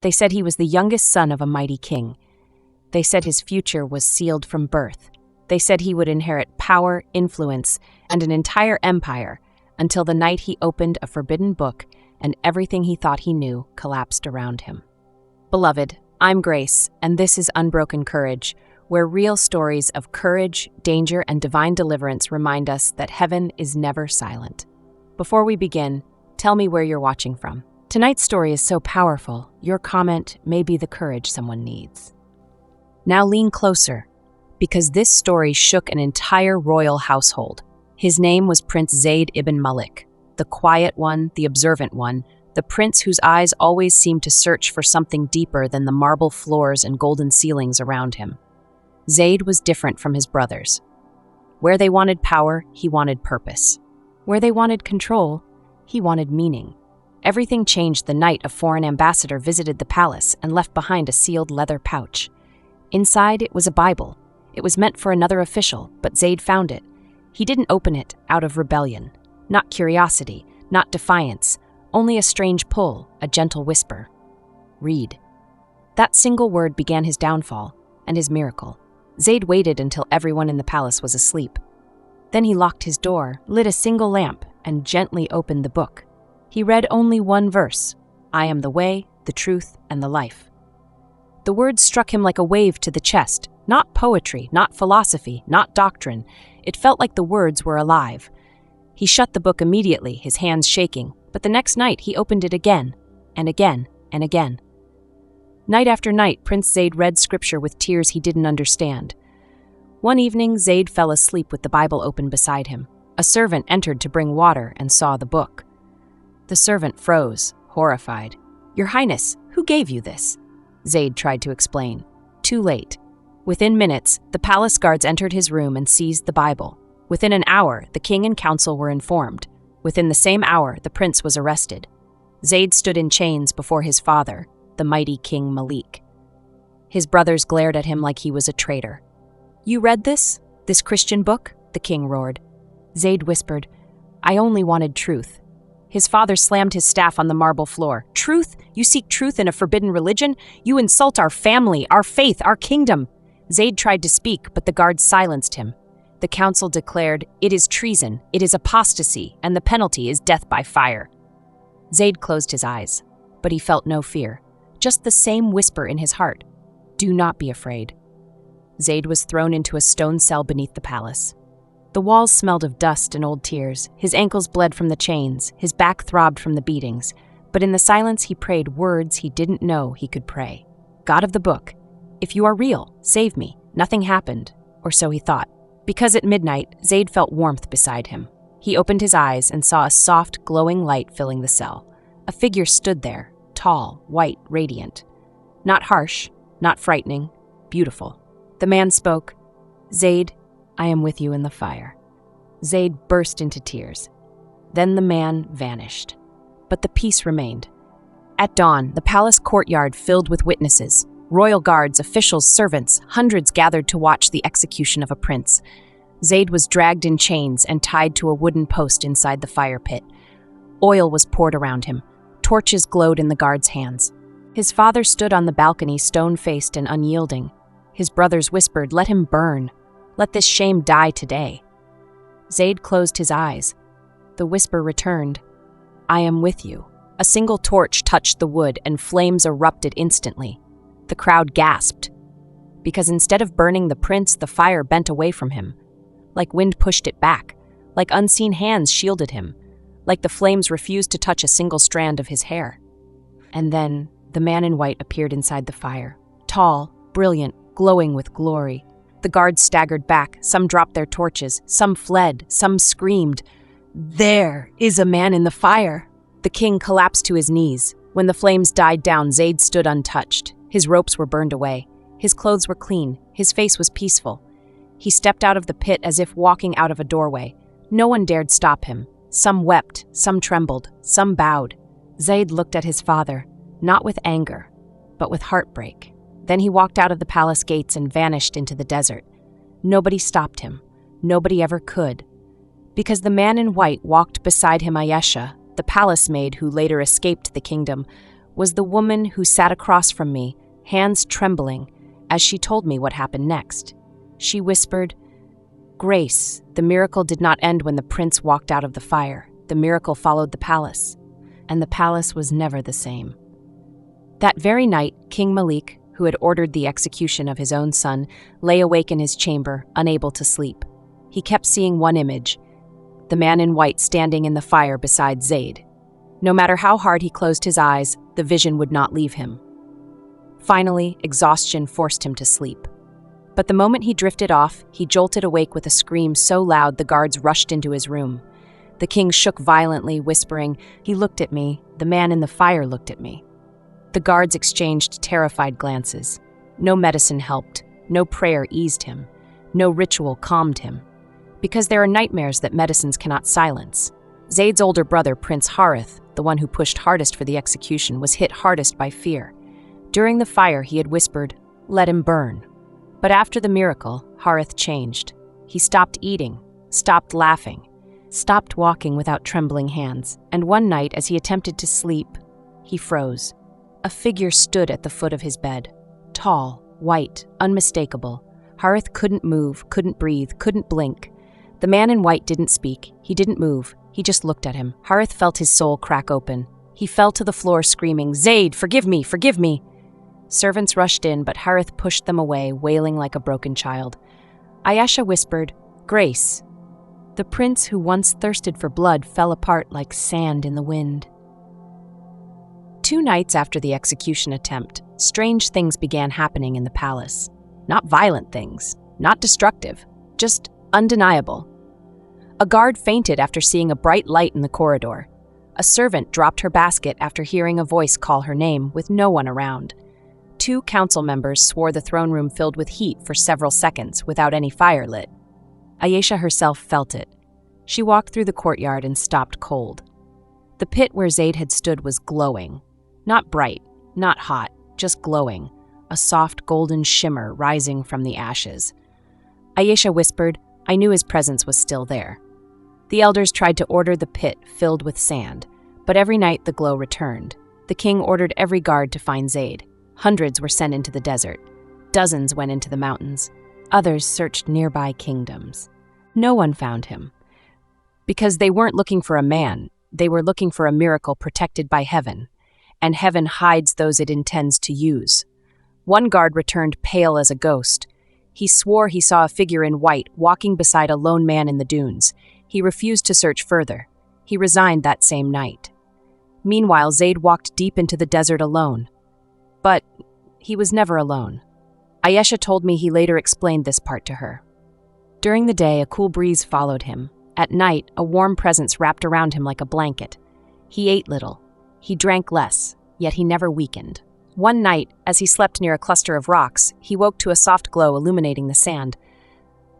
They said he was the youngest son of a mighty king. They said his future was sealed from birth. They said he would inherit power, influence, and an entire empire until the night he opened a forbidden book and everything he thought he knew collapsed around him. Beloved, I'm Grace, and this is Unbroken Courage, where real stories of courage, danger, and divine deliverance remind us that heaven is never silent. Before we begin, tell me where you're watching from. Tonight's story is so powerful, your comment may be the courage someone needs. Now lean closer, because this story shook an entire royal household. His name was Prince Zayd ibn Malik, the quiet one, the observant one, the prince whose eyes always seemed to search for something deeper than the marble floors and golden ceilings around him. Zayd was different from his brothers. Where they wanted power, he wanted purpose. Where they wanted control, he wanted meaning. Everything changed the night a foreign ambassador visited the palace and left behind a sealed leather pouch. Inside, it was a Bible. It was meant for another official, but Zayd found it. He didn't open it out of rebellion. Not curiosity, not defiance, only a strange pull, a gentle whisper. Read. That single word began his downfall and his miracle. Zayd waited until everyone in the palace was asleep. Then he locked his door, lit a single lamp, and gently opened the book. He read only one verse, I am the way, the truth, and the life. The words struck him like a wave to the chest, not poetry, not philosophy, not doctrine. It felt like the words were alive. He shut the book immediately, his hands shaking, but the next night he opened it again, and again, and again. Night after night, Prince Zayd read scripture with tears he didn't understand. One evening, Zayd fell asleep with the Bible open beside him. A servant entered to bring water and saw the book. The servant froze, horrified. Your Highness, who gave you this? Zayd tried to explain. Too late. Within minutes, the palace guards entered his room and seized the Bible. Within an hour, the king and council were informed. Within the same hour, the prince was arrested. Zayd stood in chains before his father, the mighty King Malik. His brothers glared at him like he was a traitor. You read this? This Christian book? The king roared. Zayd whispered, I only wanted truth. His father slammed his staff on the marble floor. Truth? You seek truth in a forbidden religion? You insult our family, our faith, our kingdom. Zayd tried to speak, but the guards silenced him. The council declared, it is treason, it is apostasy, and the penalty is death by fire. Zayd closed his eyes, but he felt no fear. Just the same whisper in his heart. Do not be afraid. Zayd was thrown into a stone cell beneath the palace. The walls smelled of dust and old tears. His ankles bled from the chains. His back throbbed from the beatings. But in the silence, he prayed words he didn't know he could pray. God of the book, if you are real, save me. Nothing happened, or so he thought. Because at midnight, Zayd felt warmth beside him. He opened his eyes and saw a soft, glowing light filling the cell. A figure stood there, tall, white, radiant. Not harsh, not frightening, beautiful. The man spoke, Zayd, I am with you in the fire. Zayd burst into tears. Then the man vanished. But the peace remained. At dawn, the palace courtyard filled with witnesses. Royal guards, officials, servants, hundreds gathered to watch the execution of a prince. Zayd was dragged in chains and tied to a wooden post inside the fire pit. Oil was poured around him. Torches glowed in the guards' hands. His father stood on the balcony, stone-faced and unyielding. His brothers whispered, let him burn. Let this shame die today. Zayd closed his eyes. The whisper returned, I am with you. A single torch touched the wood and flames erupted instantly. The crowd gasped. Because instead of burning the prince, the fire bent away from him. Like wind pushed it back. Like unseen hands shielded him. Like the flames refused to touch a single strand of his hair. And then the man in white appeared inside the fire. Tall, brilliant, glowing with glory. The guards staggered back, some dropped their torches, some fled, some screamed. There is a man in the fire. The king collapsed to his knees. When the flames died down, Zayd stood untouched. His ropes were burned away. His clothes were clean. His face was peaceful. He stepped out of the pit as if walking out of a doorway. No one dared stop him. Some wept, some trembled, some bowed. Zayd looked at his father, not with anger, but with heartbreak. Then he walked out of the palace gates and vanished into the desert. Nobody stopped him. Nobody ever could. Because the man in white walked beside him. Ayesha, the palace maid who later escaped the kingdom, was the woman who sat across from me, hands trembling, as she told me what happened next. She whispered, "Grace, the miracle did not end when the prince walked out of the fire. The miracle followed the palace, and the palace was never the same." That very night, King Malik, who had ordered the execution of his own son, lay awake in his chamber, unable to sleep. He kept seeing one image, the man in white standing in the fire beside Zayd. No matter how hard he closed his eyes, the vision would not leave him. Finally, exhaustion forced him to sleep. But the moment he drifted off, he jolted awake with a scream so loud the guards rushed into his room. The king shook violently, whispering, "He looked at me. The man in the fire looked at me." The guards exchanged terrified glances. No medicine helped. No prayer eased him. No ritual calmed him. Because there are nightmares that medicines cannot silence. Zayd's older brother, Prince Harith, the one who pushed hardest for the execution, was hit hardest by fear. During the fire, he had whispered, "Let him burn." But after the miracle, Harith changed. He stopped eating, stopped laughing, stopped walking without trembling hands, and one night, as he attempted to sleep, he froze. A figure stood at the foot of his bed. Tall, white, unmistakable. Harith couldn't move, couldn't breathe, couldn't blink. The man in white didn't speak. He didn't move. He just looked at him. Harith felt his soul crack open. He fell to the floor screaming, "Zayd, forgive me, forgive me!" Servants rushed in, but Harith pushed them away, wailing like a broken child. Ayesha whispered, "Grace." The prince who once thirsted for blood fell apart like sand in the wind. 2 nights after the execution attempt, strange things began happening in the palace. Not violent things, not destructive, just undeniable. A guard fainted after seeing a bright light in the corridor. A servant dropped her basket after hearing a voice call her name with no one around. 2 council members swore the throne room filled with heat for several seconds without any fire lit. Ayesha herself felt it. She walked through the courtyard and stopped cold. The pit where Zayd had stood was glowing. Not bright, not hot, just glowing, a soft golden shimmer rising from the ashes. Ayesha whispered, "I knew his presence was still there." The elders tried to order the pit filled with sand, but every night the glow returned. The king ordered every guard to find Zayd. Hundreds were sent into the desert. Dozens went into the mountains. Others searched nearby kingdoms. No one found him. Because they weren't looking for a man, they were looking for a miracle protected by heaven. And heaven hides those it intends to use. One guard returned pale as a ghost. He swore he saw a figure in white walking beside a lone man in the dunes. He refused to search further. He resigned that same night. Meanwhile, Zayd walked deep into the desert alone. But he was never alone. Ayesha told me he later explained this part to her. During the day, a cool breeze followed him. At night, a warm presence wrapped around him like a blanket. He ate little. He drank less, yet he never weakened. One night, as he slept near a cluster of rocks, he woke to a soft glow illuminating the sand.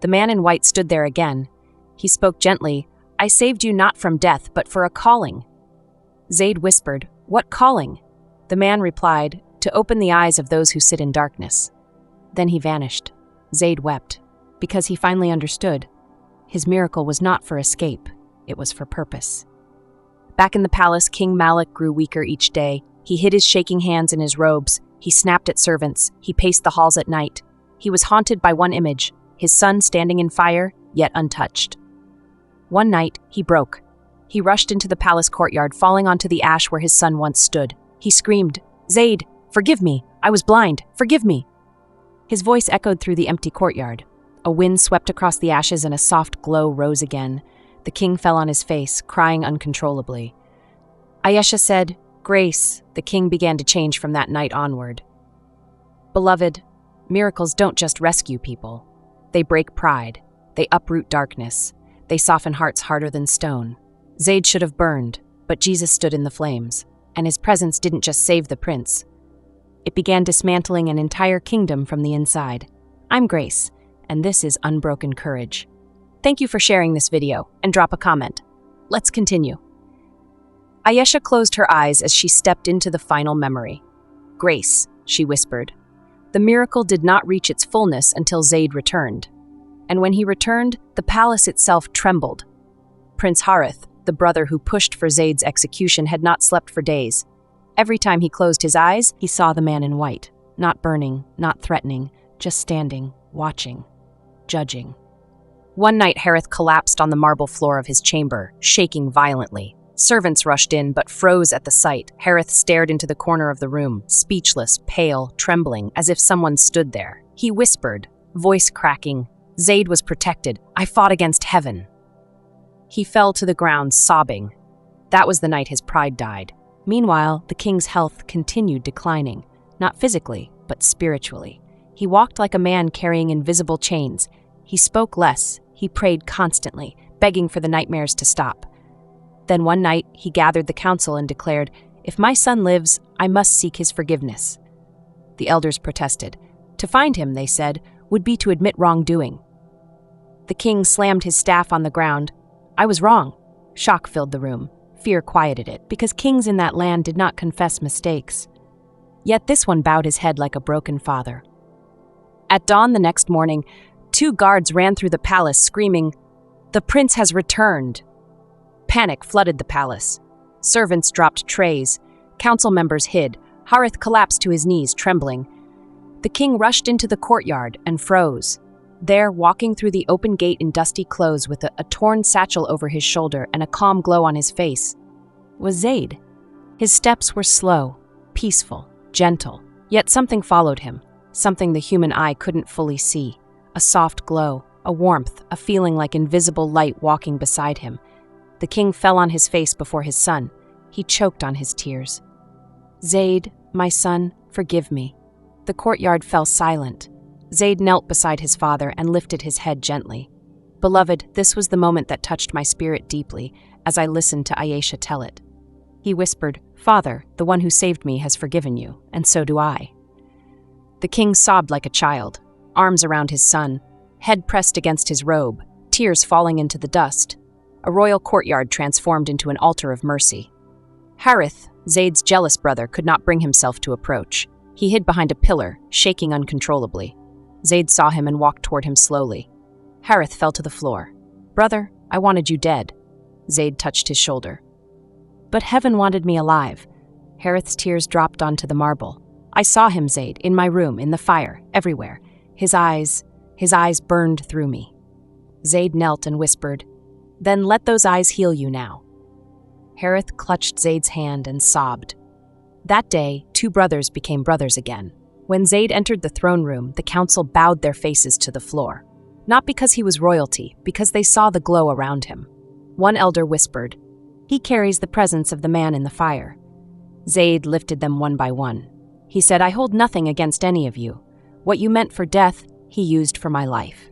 The man in white stood there again. He spoke gently, "I saved you not from death, but for a calling." Zayd whispered, "What calling?" The man replied, "To open the eyes of those who sit in darkness." Then he vanished. Zayd wept, because he finally understood. His miracle was not for escape, it was for purpose. Back in the palace, King Malik grew weaker each day. He hid his shaking hands in his robes. He snapped at servants. He paced the halls at night. He was haunted by one image, his son standing in fire, yet untouched. One night, he broke. He rushed into the palace courtyard, falling onto the ash where his son once stood. He screamed, "Zayd, forgive me. I was blind. Forgive me." His voice echoed through the empty courtyard. A wind swept across the ashes and a soft glow rose again. The king fell on his face, crying uncontrollably. Ayesha said, "Grace." The king began to change from that night onward. Beloved, miracles don't just rescue people. They break pride. They uproot darkness. They soften hearts harder than stone. Zayd should have burned, but Jesus stood in the flames, and his presence didn't just save the prince. It began dismantling an entire kingdom from the inside. I'm Grace, and this is Unbroken Courage. Thank you for sharing this video, and drop a comment. Let's continue. Ayesha closed her eyes as she stepped into the final memory. "Grace," she whispered. The miracle did not reach its fullness until Zayd returned. And when he returned, the palace itself trembled. Prince Harith, the brother who pushed for Zayd's execution, had not slept for days. Every time he closed his eyes, he saw the man in white, not burning, not threatening, just standing, watching, judging. One night, Harith collapsed on the marble floor of his chamber, shaking violently. Servants rushed in, but froze at the sight. Harith stared into the corner of the room, speechless, pale, trembling, as if someone stood there. He whispered, voice cracking, "Zayd was protected. I fought against heaven." He fell to the ground, sobbing. That was the night his pride died. Meanwhile, the king's health continued declining, not physically, but spiritually. He walked like a man carrying invisible chains. He spoke less. He prayed constantly, begging for the nightmares to stop. Then one night, he gathered the council and declared, "If my son lives, I must seek his forgiveness." The elders protested. To find him, they said, would be to admit wrongdoing. The king slammed his staff on the ground. "I was wrong." Shock filled the room. Fear quieted it, because kings in that land did not confess mistakes. Yet this one bowed his head like a broken father. At dawn the next morning, 2 guards ran through the palace screaming, "The prince has returned!" Panic flooded the palace. Servants dropped trays. Council members hid. Harith collapsed to his knees, trembling. The king rushed into the courtyard and froze. There, walking through the open gate in dusty clothes with a torn satchel over his shoulder and a calm glow on his face, was Zayd. His steps were slow, peaceful, gentle, yet something followed him, something the human eye couldn't fully see. A soft glow, a warmth, a feeling like invisible light walking beside him. The king fell on his face before his son. He choked on his tears. "Zayd, my son, forgive me." The courtyard fell silent. Zayd knelt beside his father and lifted his head gently. "Beloved, this was the moment that touched my spirit deeply as I listened to Aisha tell it." He whispered, "Father, the one who saved me has forgiven you, and so do I." The king sobbed like a child, arms around his son, head pressed against his robe, tears falling into the dust. A royal courtyard transformed into an altar of mercy. Harith, Zayd's jealous brother, could not bring himself to approach. He hid behind a pillar, shaking uncontrollably. Zayd saw him and walked toward him slowly. Harith fell to the floor. "Brother, I wanted you dead." Zayd touched his shoulder. "But heaven wanted me alive." Harith's tears dropped onto the marble. "I saw him, Zayd, in my room, in the fire, everywhere. His eyes burned through me." Zayd knelt and whispered, "Then let those eyes heal you now." Harith clutched Zayd's hand and sobbed. That day, 2 brothers became brothers again. When Zayd entered the throne room, the council bowed their faces to the floor. Not because he was royalty, because they saw the glow around him. One elder whispered, "He carries the presence of the man in the fire." Zayd lifted them one by one. He said, "I hold nothing against any of you. What you meant for death, he used for my life."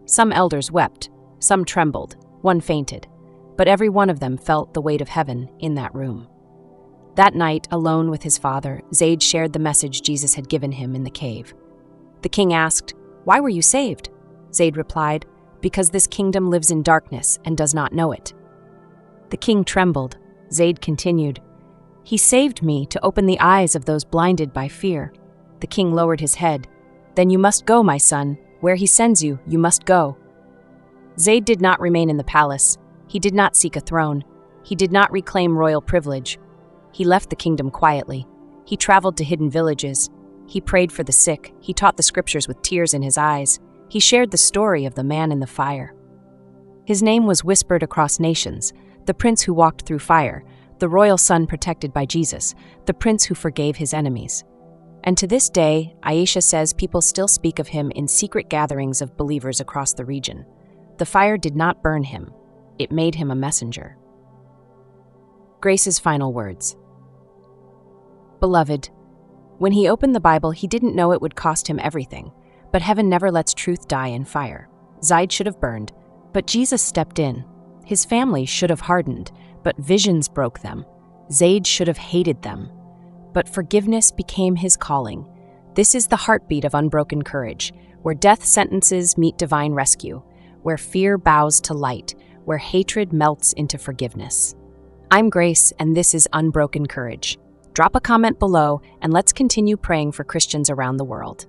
Some elders wept, some trembled, one fainted, but every one of them felt the weight of heaven in that room. That night, alone with his father, Zayd shared the message Jesus had given him in the cave. The king asked, "Why were you saved?" Zayd replied, "Because this kingdom lives in darkness and does not know it." The king trembled. Zayd continued, "He saved me to open the eyes of those blinded by fear." The king lowered his head. "Then you must go, my son. Where he sends you, you must go." Zayd did not remain in the palace. He did not seek a throne. He did not reclaim royal privilege. He left the kingdom quietly. He traveled to hidden villages. He prayed for the sick. He taught the scriptures with tears in his eyes. He shared the story of the man in the fire. His name was whispered across nations, the prince who walked through fire, the royal son protected by Jesus, the prince who forgave his enemies. And to this day, Aisha says people still speak of him in secret gatherings of believers across the region. The fire did not burn him. It made him a messenger. Grace's final words. Beloved, when he opened the Bible, he didn't know it would cost him everything, but heaven never lets truth die in fire. Zayd should have burned, but Jesus stepped in. His family should have hardened, but visions broke them. Zayd should have hated them, but forgiveness became his calling. This is the heartbeat of unbroken courage, where death sentences meet divine rescue, where fear bows to light, where hatred melts into forgiveness. I'm Grace, and this is Unbroken Courage. Drop a comment below, and let's continue praying for Christians around the world.